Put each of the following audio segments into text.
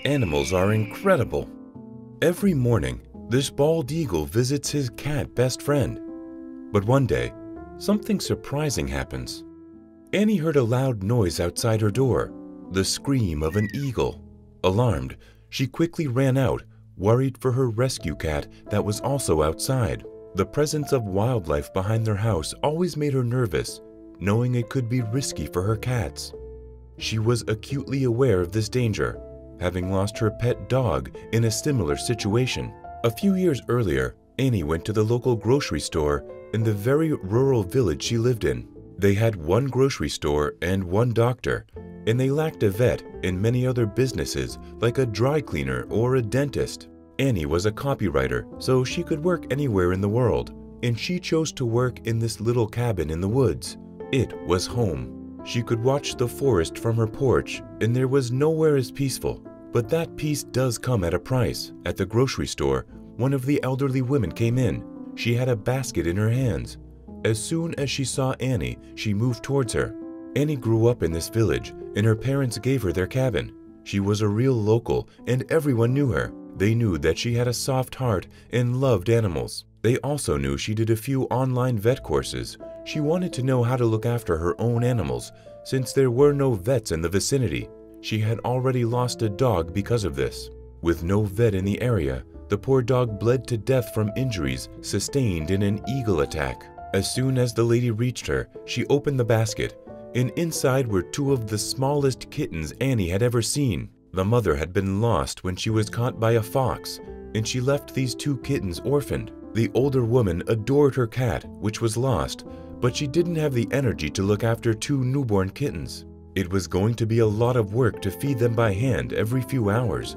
Animals are incredible. Every morning, this bald eagle visits his cat best friend. But one day, something surprising happens. Annie heard a loud noise outside her door, the scream of an eagle. Alarmed, she quickly ran out, worried for her rescue cat that was also outside. The presence of wildlife behind their house always made her nervous, knowing it could be risky for her cats. She was acutely aware of this danger, having lost her pet dog in a similar situation. A few years earlier, Annie went to the local grocery store in the very rural village she lived in. They had one grocery store and one doctor, and they lacked a vet and many other businesses like a dry cleaner or a dentist. Annie was a copywriter, so she could work anywhere in the world, and she chose to work in this little cabin in the woods. It was home. She could watch the forest from her porch, and there was nowhere as peaceful. But that peace does come at a price. At the grocery store, one of the elderly women came in. She had a basket in her hands. As soon as she saw Annie, she moved towards her. Annie grew up in this village, and her parents gave her their cabin. She was a real local, and everyone knew her. They knew that she had a soft heart and loved animals. They also knew she did a few online vet courses. She wanted to know how to look after her own animals, since there were no vets in the vicinity. She had already lost a dog because of this. With no vet in the area, the poor dog bled to death from injuries sustained in an eagle attack. As soon as the lady reached her, she opened the basket, and inside were two of the smallest kittens Annie had ever seen. The mother had been lost when she was caught by a fox, and she left these two kittens orphaned. The older woman adored her cat, which was lost, but she didn't have the energy to look after two newborn kittens. It was going to be a lot of work to feed them by hand every few hours,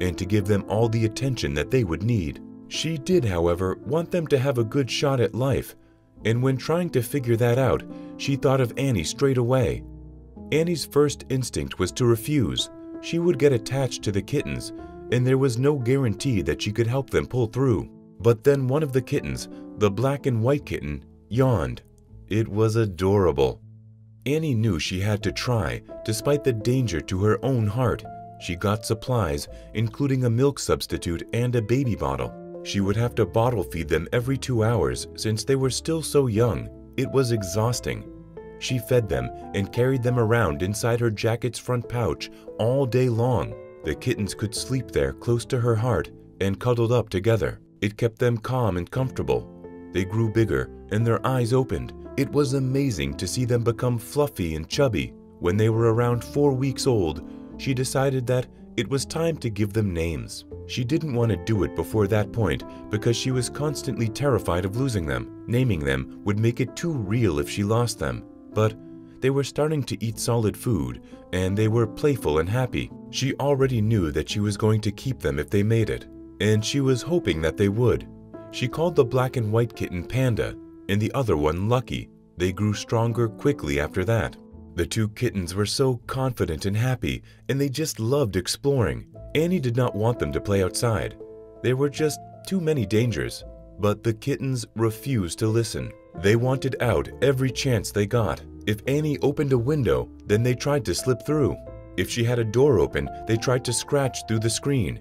and to give them all the attention that they would need. She did, however, want them to have a good shot at life, and when trying to figure that out, she thought of Annie straight away. Annie's first instinct was to refuse. She would get attached to the kittens, and there was no guarantee that she could help them pull through. But then one of the kittens, the black and white kitten, yawned. It was adorable. Annie knew she had to try, despite the danger to her own heart. She got supplies, including a milk substitute and a baby bottle. She would have to bottle feed them every 2 hours since they were still so young. It was exhausting. She fed them and carried them around inside her jacket's front pouch all day long. The kittens could sleep there close to her heart and cuddled up together. It kept them calm and comfortable. They grew bigger and their eyes opened. It was amazing to see them become fluffy and chubby. When they were around 4 weeks old, she decided that it was time to give them names. She didn't want to do it before that point because she was constantly terrified of losing them. Naming them would make it too real if she lost them. But they were starting to eat solid food, and they were playful and happy. She already knew that she was going to keep them if they made it, and she was hoping that they would. She called the black and white kitten Panda, and the other one Lucky. They grew stronger quickly after that. The two kittens were so confident and happy, and they just loved exploring. Annie did not want them to play outside. There were just too many dangers, but the kittens refused to listen. They wanted out every chance they got. If Annie opened a window, then they tried to slip through. If she had a door open, they tried to scratch through the screen.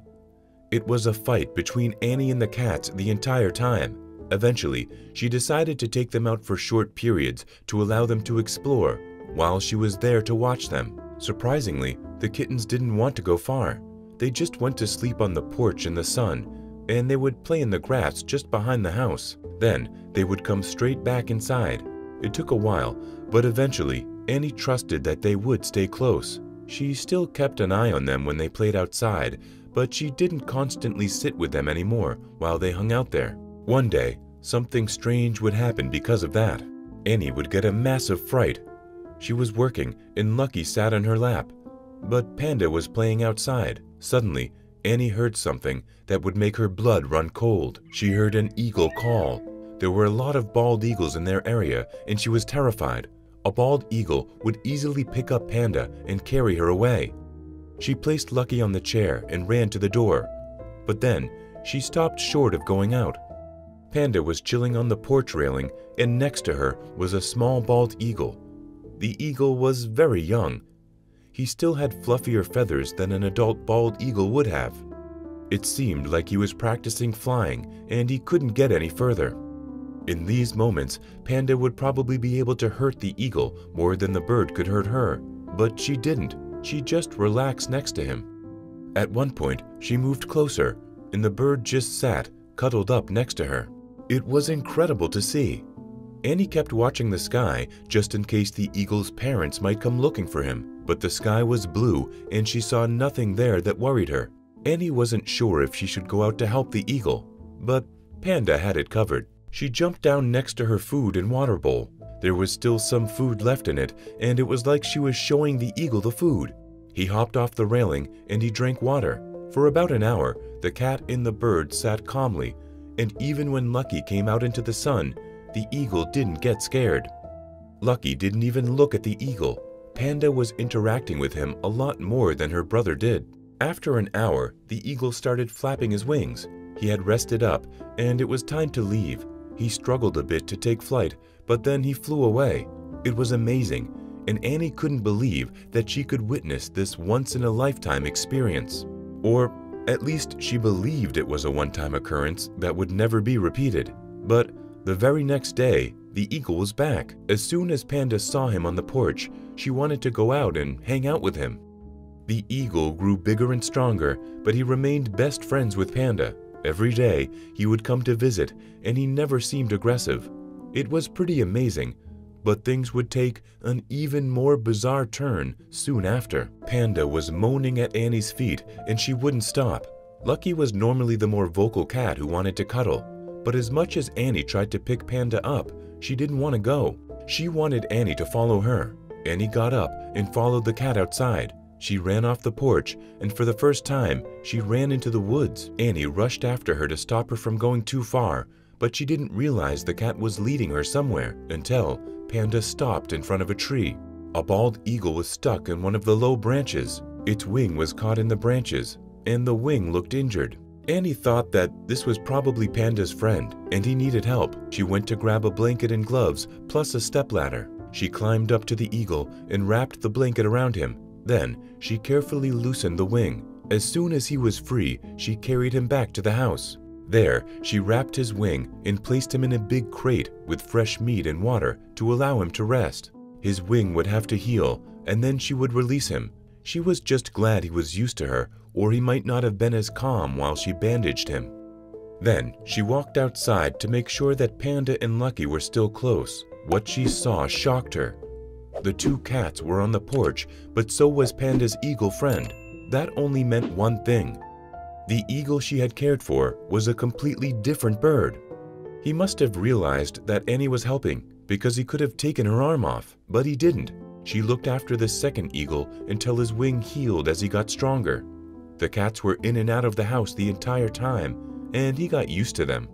It was a fight between Annie and the cats the entire time. Eventually, she decided to take them out for short periods to allow them to explore, while she was there to watch them. Surprisingly, the kittens didn't want to go far. They just went to sleep on the porch in the sun, and they would play in the grass just behind the house. Then, they would come straight back inside. It took a while, but eventually, Annie trusted that they would stay close. She still kept an eye on them when they played outside, but she didn't constantly sit with them anymore while they hung out there. One day, something strange would happen because of that. Annie would get a massive fright. She was working, and Lucky sat on her lap, but Panda was playing outside. Suddenly, Annie heard something that would make her blood run cold. She heard an eagle call. There were a lot of bald eagles in their area, and she was terrified. A bald eagle would easily pick up Panda and carry her away. She placed Lucky on the chair and ran to the door, but then she stopped short of going out. Panda was chilling on the porch railing, and next to her was a small bald eagle. The eagle was very young. he still had fluffier feathers than an adult bald eagle would have. It seemed like he was practicing flying and he couldn't get any further. In these moments, Panda would probably be able to hurt the eagle more than the bird could hurt her, but she didn't. She just relaxed next to him. At one point, she moved closer, and the bird just sat, cuddled up next to her. It was incredible to see. Annie kept watching the sky just in case the eagle's parents might come looking for him, but the sky was blue and she saw nothing there that worried her. Annie wasn't sure if she should go out to help the eagle, but Panda had it covered. She jumped down next to her food and water bowl. There was still some food left in it, and it was like she was showing the eagle the food. He hopped off the railing and he drank water. For about an hour, the cat and the bird sat calmly, and even when Lucky came out into the sun, the eagle didn't get scared. Lucky didn't even look at the eagle. Panda was interacting with him a lot more than her brother did. After an hour, the eagle started flapping his wings. He had rested up, and it was time to leave. He struggled a bit to take flight, but then he flew away. It was amazing, and Annie couldn't believe that she could witness this once-in-a-lifetime experience. Or at least she believed it was a one-time occurrence that would never be repeated. But the very next day, the eagle was back. As soon as Panda saw him on the porch, she wanted to go out and hang out with him. The eagle grew bigger and stronger, but he remained best friends with Panda. Every day, he would come to visit, and he never seemed aggressive. It was pretty amazing, but things would take an even more bizarre turn soon after. Panda was moaning at Annie's feet, and she wouldn't stop. Lucky was normally the more vocal cat who wanted to cuddle, but as much as Annie tried to pick Panda up, she didn't want to go. She wanted Annie to follow her. Annie got up and followed the cat outside. She ran off the porch, and for the first time, she ran into the woods. Annie rushed after her to stop her from going too far, but she didn't realize the cat was leading her somewhere until Panda stopped in front of a tree. A bald eagle was stuck in one of the low branches. Its wing was caught in the branches, and the wing looked injured. Annie thought that this was probably Panda's friend, and he needed help. She went to grab a blanket and gloves, plus a stepladder. She climbed up to the eagle and wrapped the blanket around him. Then, she carefully loosened the wing. As soon as he was free, she carried him back to the house. There, she wrapped his wing and placed him in a big crate with fresh meat and water to allow him to rest. His wing would have to heal, and then she would release him. She was just glad he was used to her, or he might not have been as calm while she bandaged him. Then, she walked outside to make sure that Panda and Lucky were still close. What she saw shocked her. The two cats were on the porch, but so was Panda's eagle friend. That only meant one thing. The eagle she had cared for was a completely different bird. He must have realized that Annie was helping because he could have taken her arm off, but he didn't. She looked after the second eagle until his wing healed as he got stronger. The cats were in and out of the house the entire time, and he got used to them.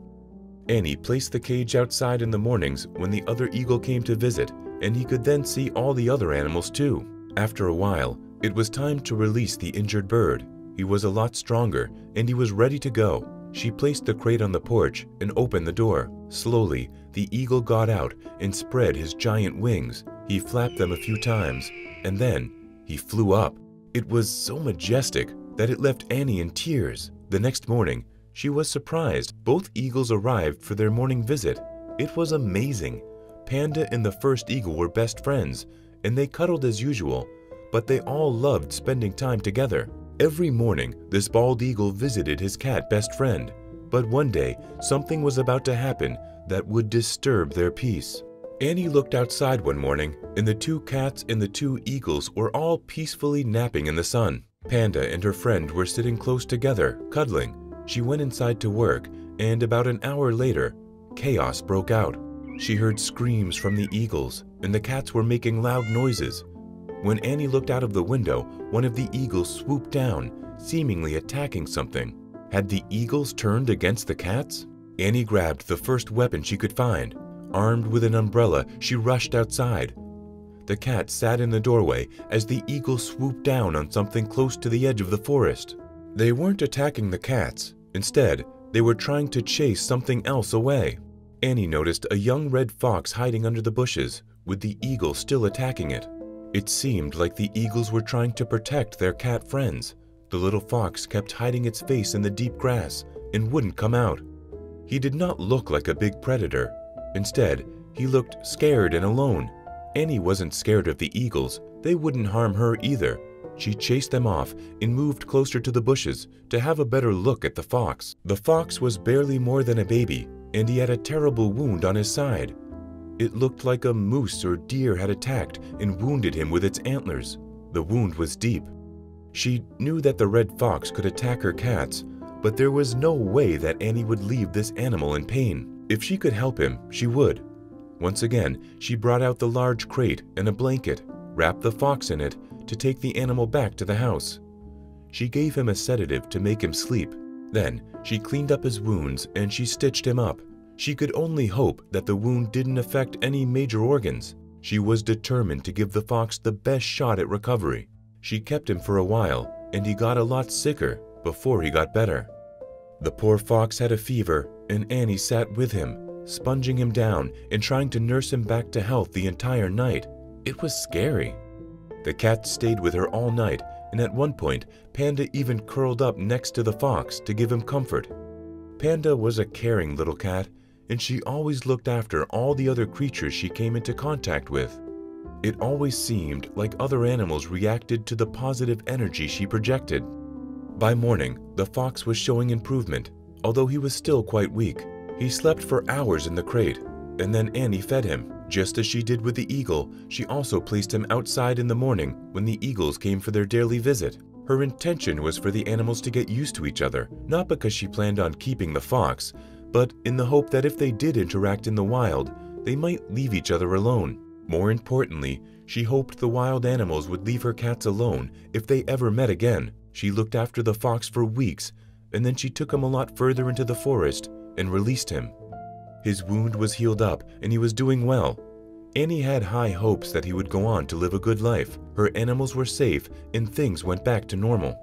Annie placed the cage outside in the mornings when the other eagle came to visit, and he could then see all the other animals too. After a while, it was time to release the injured bird. He was a lot stronger, and he was ready to go. She placed the crate on the porch and opened the door. Slowly, the eagle got out and spread his giant wings. He flapped them a few times, and then he flew up. It was so majestic that it left Annie in tears. The next morning, she was surprised. Both eagles arrived for their morning visit. It was amazing. Panda and the first eagle were best friends, and they cuddled as usual, but they all loved spending time together. Every morning, this bald eagle visited his cat best friend, but one day, something was about to happen that would disturb their peace. Annie looked outside one morning, and the two cats and the two eagles were all peacefully napping in the sun. Panda and her friend were sitting close together, cuddling. She went inside to work, and about an hour later, chaos broke out. She heard screams from the eagles, and the cats were making loud noises. When Annie looked out of the window, one of the eagles swooped down, seemingly attacking something. Had the eagles turned against the cats? Annie grabbed the first weapon she could find. Armed with an umbrella, she rushed outside. The cat sat in the doorway as the eagle swooped down on something close to the edge of the forest. They weren't attacking the cats. Instead, they were trying to chase something else away. Annie noticed a young red fox hiding under the bushes, with the eagle still attacking it. It seemed like the eagles were trying to protect their cat friends. The little fox kept hiding its face in the deep grass and wouldn't come out. He did not look like a big predator. Instead, he looked scared and alone. Annie wasn't scared of the eagles. They wouldn't harm her either. She chased them off and moved closer to the bushes to have a better look at the fox. The fox was barely more than a baby, and he had a terrible wound on his side. It looked like a moose or deer had attacked and wounded him with its antlers. The wound was deep. She knew that the red fox could attack her cats, but there was no way that Annie would leave this animal in pain. If she could help him, she would. Once again, she brought out the large crate and a blanket, wrapped the fox in it to take the animal back to the house. She gave him a sedative to make him sleep. Then, she cleaned up his wounds and she stitched him up. She could only hope that the wound didn't affect any major organs. She was determined to give the fox the best shot at recovery. She kept him for a while, and he got a lot sicker before he got better. The poor fox had a fever, and Annie sat with him, sponging him down and trying to nurse him back to health the entire night. It was scary. The cat stayed with her all night, and at one point, Panda even curled up next to the fox to give him comfort. Panda was a caring little cat, and she always looked after all the other creatures she came into contact with. It always seemed like other animals reacted to the positive energy she projected. By morning, the fox was showing improvement, although he was still quite weak. He slept for hours in the crate, and then Annie fed him. Just as she did with the eagle, she also placed him outside in the morning when the eagles came for their daily visit. Her intention was for the animals to get used to each other, not because she planned on keeping the fox, but in the hope that if they did interact in the wild, they might leave each other alone. More importantly, she hoped the wild animals would leave her cats alone if they ever met again. She looked after the fox for weeks, and then she took him a lot further into the forest and released him. His wound was healed up and he was doing well. Annie had high hopes that he would go on to live a good life. Her animals were safe and things went back to normal.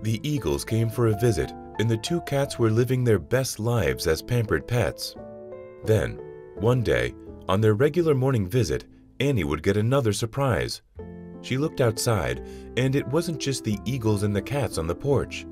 The eagles came for a visit, and the two cats were living their best lives as pampered pets. Then, one day, on their regular morning visit, Annie would get another surprise. She looked outside, and it wasn't just the eagles and the cats on the porch.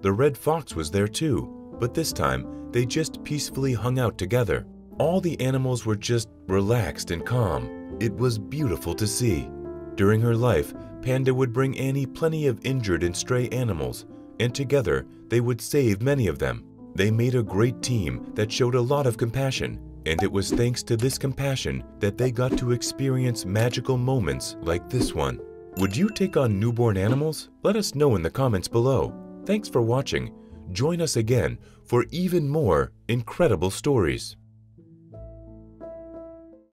The red fox was there too, but this time they just peacefully hung out together. All the animals were just relaxed and calm. It was beautiful to see. During her life, Panda would bring Annie plenty of injured and stray animals, and together they would save many of them. They made a great team that showed a lot of compassion, and it was thanks to this compassion that they got to experience magical moments like this one. Would you take on newborn animals? Let us know in the comments below. Thanks for watching. Join us again for even more incredible stories.